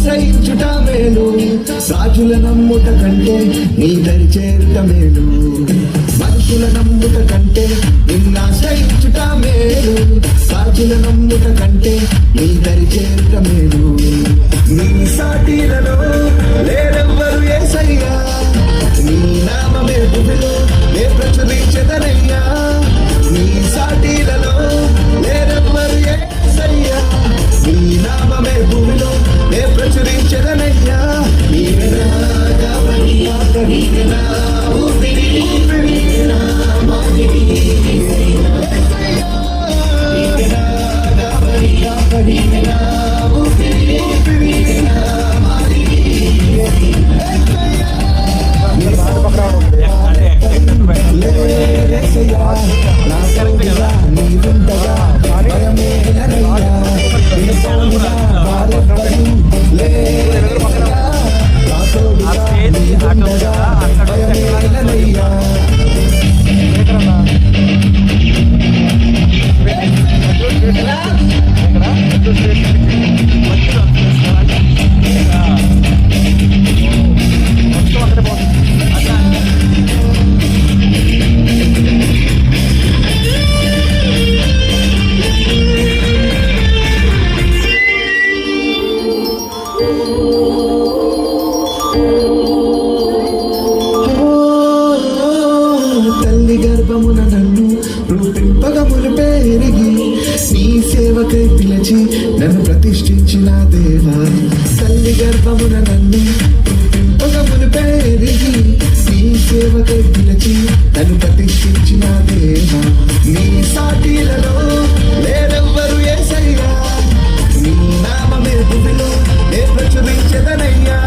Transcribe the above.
ఆశ్రయించుట మేలు, రాజుల నమ్ముట కంటే నీ దరి చేరుట మేలు. మనుషుల నమ్ముట కంటే నిన్నాశ్రయించుట మేలు, రాజుల నమ్ముట కంటే నీ దరి చేరుట మేలు. నీ సాటిలలో లేరెవ్వరు యేసయ్యా, నీ నామమే భూమిలో నే ప్రచురించెదనయ్యా. నీ సాటిలలో లేరెవ్వరు యేసయ్యా, నీ నామమే భూమిలో నే ప్రచురించెదనయ్యా. నీవెనా కాబట్టి నీవెనా ఊపిరి, నీవెనా మాదిరి, నీవెనా కాబట్టి నీవెనా ఊపిరి, నీవెనా మాదిరి. నా తోడుగా నీవుండగా భయమేలనయ్యా, నిన్ను తోడుగా భారపడి లేనయ్యా. నా తోడుగా నీవుండగా భయమేలనయ్యా. తల్లి గర్భమున నన్ను రూపింపగా మురిపెరిగి నీ సేవకై పిలిచి నన్ను ప్రతిష్ఠించిన దేవా. తల్లి గర్భమున నన్ను రూపింపగా మురిపెరిగి నీ సేవకై పిలిచి నన్ను ప్రతిష్ఠించిన దేవా. నీ సాటిలలో లేరెవ్వరు యేసయ్యా, నీ నామమే భూమిలో నే ప్రచురించెదనయ్యా.